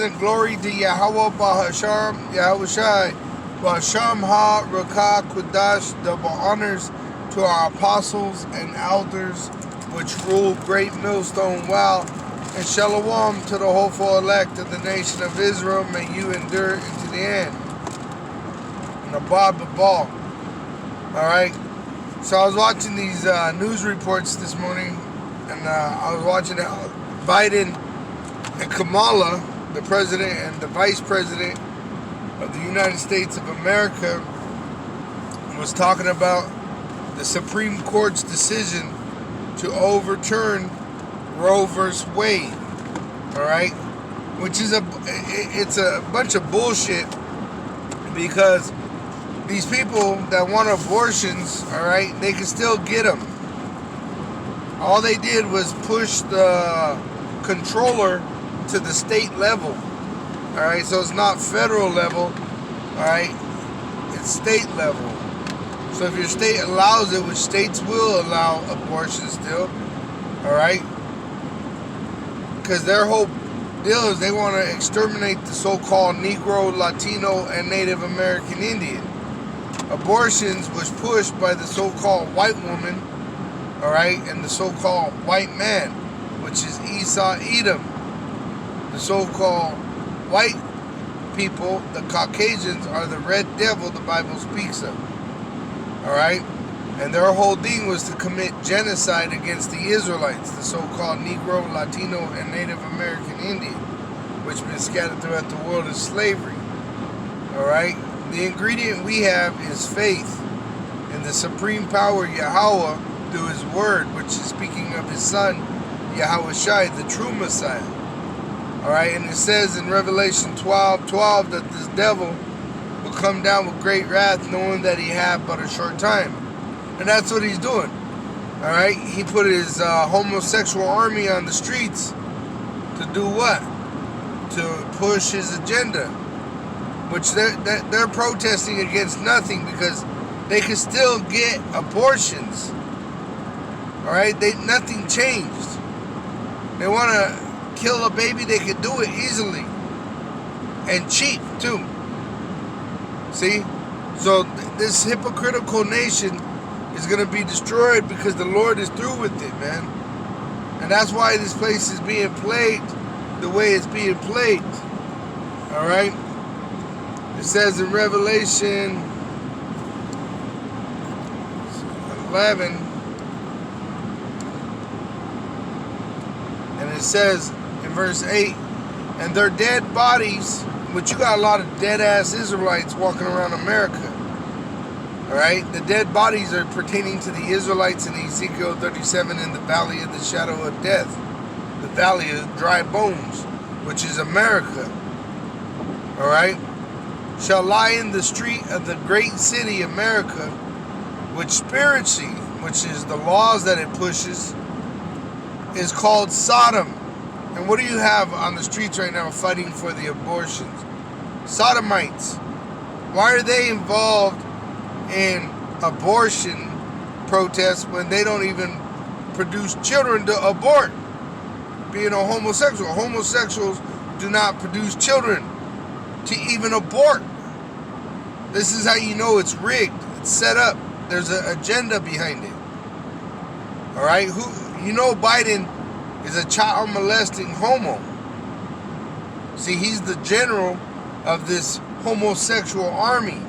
and glory to Yahweh Bahasham, Yahweh Shai, Bahasham Ha Rakah Kudash, double honors to our apostles and elders, which rule great millstone well, and shalom to the hopeful elect of the nation of Israel. May you endure into the end. And Abad Babal. Alright, so I was watching these news reports this morning, and I was watching Biden and Kamala, the president and the vice president of the United States of America, was talking about the Supreme Court's decision to overturn Roe versus Wade. Alright, which is it's a bunch of bullshit, because these people that want abortions, alright, they can still get them. All they did was push the controller to the state level. Alright, so it's not federal level, alright, it's state level. So if your state allows it, which states will allow abortion still, alright, because their whole deal is they want to exterminate the so-called Negro, Latino, and Native American Indian. Abortions was pushed by the so-called white woman, alright, and the so-called white man, which is Esau Edom. The so-called white people, the Caucasians, are the red devil the Bible speaks of. Alright? And their whole thing was to commit genocide against the Israelites, the so-called Negro, Latino, and Native American Indian, which have been scattered throughout the world as slavery. Alright? The ingredient we have is faith in the supreme power Yahweh through His word, which is speaking of His Son, Yahweh Shai, the true Messiah. Alright, and it says in Revelation 12:12 that this devil will come down with great wrath, knowing that he had but a short time. And that's what he's doing. Alright, he put his homosexual army on the streets to do what? To push his agenda. Which they're protesting against nothing, because they can still get abortions. Alright, nothing changed. They want to kill a baby, they can do it easily. And cheap, too. See? So this hypocritical nation is going to be destroyed because the Lord is through with it, man. And that's why this place is being plagued the way it's being plagued. Alright? It says in Revelation 11, and it says in verse 8, and their dead bodies, which you got a lot of dead-ass Israelites walking around America. Alright? The dead bodies are pertaining to the Israelites in Ezekiel 37 in the valley of the shadow of death, the valley of dry bones, which is America. Alright? Shall lie in the street of the great city America, which spiritually, which is the laws that it pushes, is called Sodom. And what do you have on the streets right now fighting for the abortions? Sodomites. Why are they involved in abortion protests when they don't even produce children to abort? Being a homosexual. Homosexuals do not produce children to even abort. This is how you know it's rigged. It's set up. There's an agenda behind it. Alright? You know Biden is a child molesting homo. See, he's the general of this homosexual army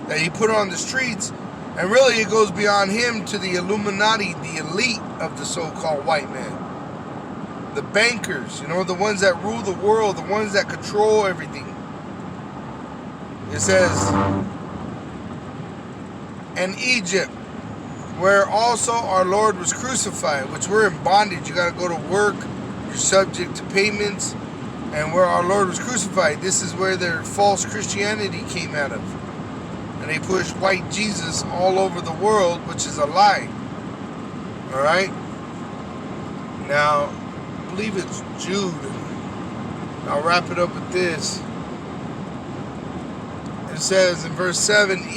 that he put on the streets. And really it goes beyond him to the Illuminati, the elite of the so-called white man. The bankers, the ones that rule the world, the ones that control everything. It says, and Egypt, where also our Lord was crucified, which we're in bondage. You got to go to work, you're subject to payments, and where our Lord was crucified. This is where their false Christianity came out of. And they pushed white Jesus all over the world, which is a lie. Alright? Now, I believe it's Jude. I'll wrap it up with this. It says in verse 7,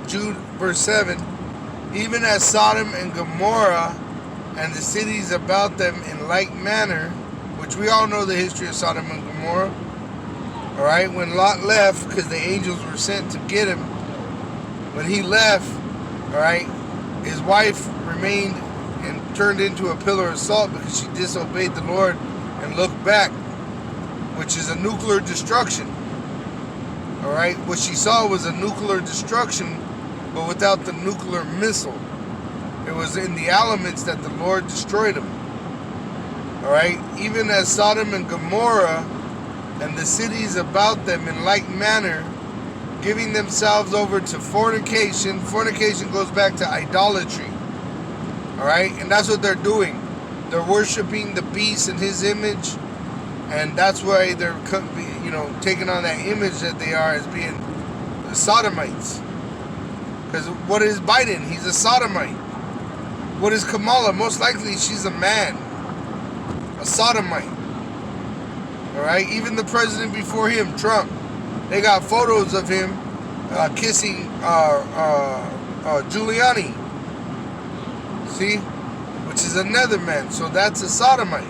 Jude verse 7, even as Sodom and Gomorrah and the cities about them in like manner, which which we all know the history of Sodom and Gomorrah. All right, when Lot left, because the angels were sent to get him, when he left, all right, his wife remained and turned into a pillar of salt because she disobeyed the Lord and looked back, which is a nuclear destruction. All right, what she saw was a nuclear destruction, but without the nuclear missile. It was in the elements that the Lord destroyed them. All right, even as Sodom and Gomorrah and the cities about them in like manner, giving themselves over to fornication. Fornication goes back to idolatry. All right, and that's what they're doing. They're worshiping the beast in his image, and that's why they're, taking on that image that they are as being Sodomites. Because what is Biden? He's a Sodomite. What is Kamala? Most likely she's a man, a Sodomite. All right, even the president before him, Trump, they got photos of him kissing Giuliani. See, which is another man. So that's a Sodomite.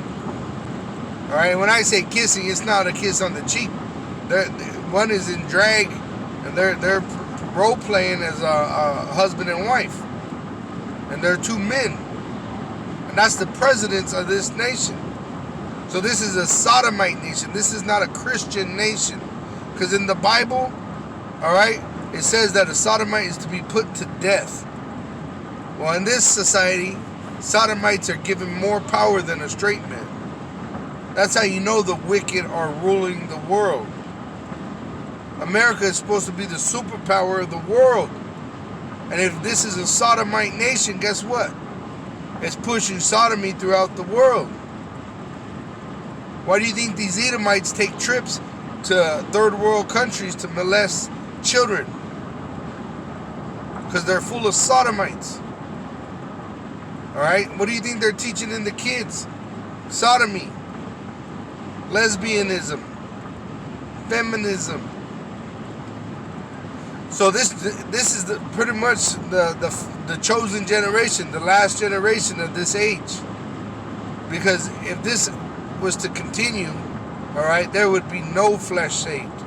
All right, when I say kissing, it's not a kiss on the cheek. One is in drag, and they're role playing as a husband and wife, and they're two men, and that's the presidents of this nation. So this is a Sodomite nation. This is not a Christian nation, because in the Bible, all right, it says that a Sodomite is to be put to death. Well, in this society, Sodomites are given more power than a straight man. That's how you know the wicked are ruling the world. America is supposed to be the superpower of the world. And if this is a Sodomite nation, guess what? It's pushing sodomy throughout the world. Why do you think these Edomites take trips to third world countries to molest children? Because they're full of Sodomites. Alright? What do you think they're teaching in the kids? Sodomy, lesbianism, feminism. So this is pretty much the chosen generation, the last generation of this age. Because if this was to continue, all right, there would be no flesh saved.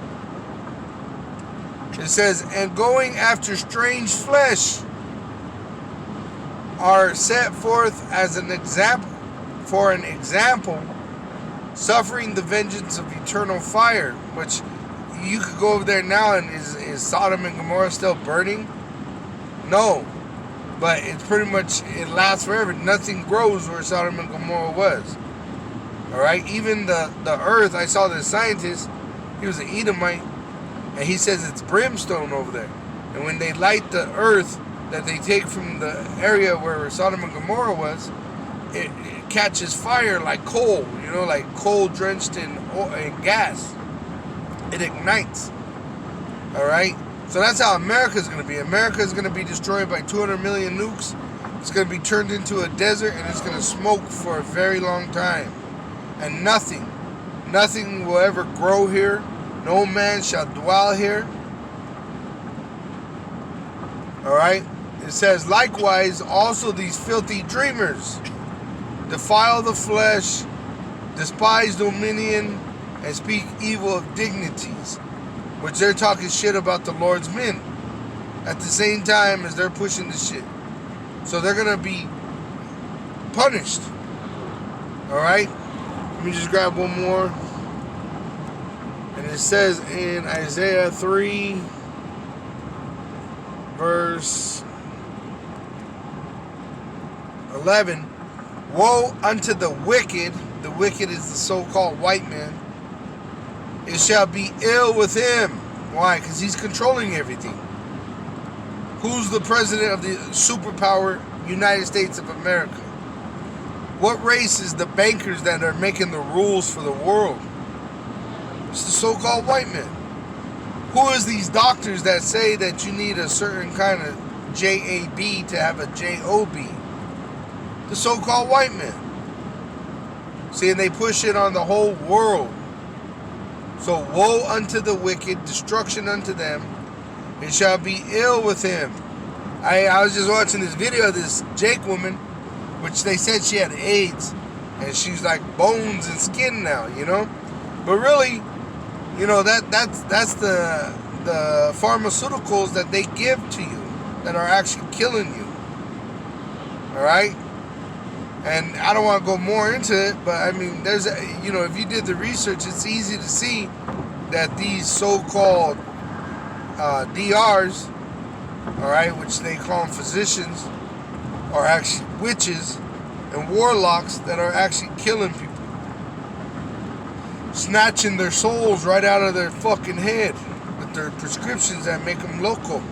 It says, and going after strange flesh are set forth as an example, for an example, suffering the vengeance of eternal fire, which you could go over there now, and is Sodom and Gomorrah still burning? No, but it's pretty much, it lasts forever. Nothing grows where Sodom and Gomorrah was. All right, even the earth, I saw this scientist, he was an Edomite, and he says it's brimstone over there. And when they light the earth that they take from the area where Sodom and Gomorrah was, it catches fire like coal, like coal drenched in gas. It ignites. All right, so that's how America is going to be. America is going to be destroyed by 200 million nukes. It's going to be turned into a desert, and it's going to smoke for a very long time. And nothing will ever grow here. No man shall dwell here. All right, it says, likewise, also these filthy dreamers defile the flesh, despise dominion, and speak evil of dignities, which they're talking shit about the Lord's men at the same time as they're pushing the shit. So they're going to be punished. All right, let me just grab one more. And it says in Isaiah 3, verse 11, woe unto the wicked is the so-called white man, it shall be ill with him. Why? Because he's controlling everything. Who's the president of the superpower United States of America? What race is the bankers that are making the rules for the world? It's the so-called white man. Who is these doctors that say that you need a certain kind of JAB to have a JOB? The so-called white man. See, and they push it on the whole world. So woe unto the wicked, destruction unto them, it shall be ill with him. I was just watching this video of this Jake woman, which they said she had AIDS, and she's like bones and skin now, you know. But really, you know, that's the pharmaceuticals that they give to you that are actually killing you. All right. And I don't want to go more into it, but I mean, there's, you know, if you did the research, it's easy to see that these so-called DRs, all right, which they call them physicians, are actually witches and warlocks that are actually killing people, snatching their souls right out of their fucking head with their prescriptions that make them loco.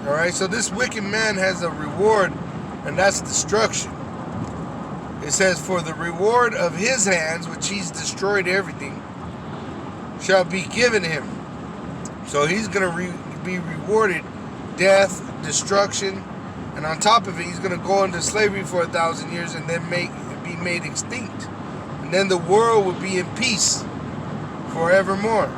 All right, so this wicked man has a reward, and that's destruction. It says, for the reward of his hands, which he's destroyed everything, shall be given him. So he's going to be rewarded death, destruction, and on top of it, he's going to go into slavery for 1,000 years and then be made extinct. And then the world will be in peace forevermore.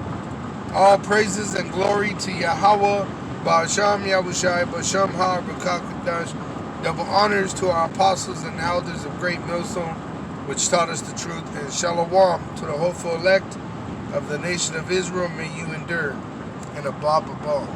All praises and glory to Yahweh, Ba'asham Yahushai, Ba'asham Ha, Rakakadash. Double honors to our apostles and elders of Great Millstone, which taught us the truth, and Shalom to the hopeful elect of the nation of Israel. May you endure, and Abba Baba.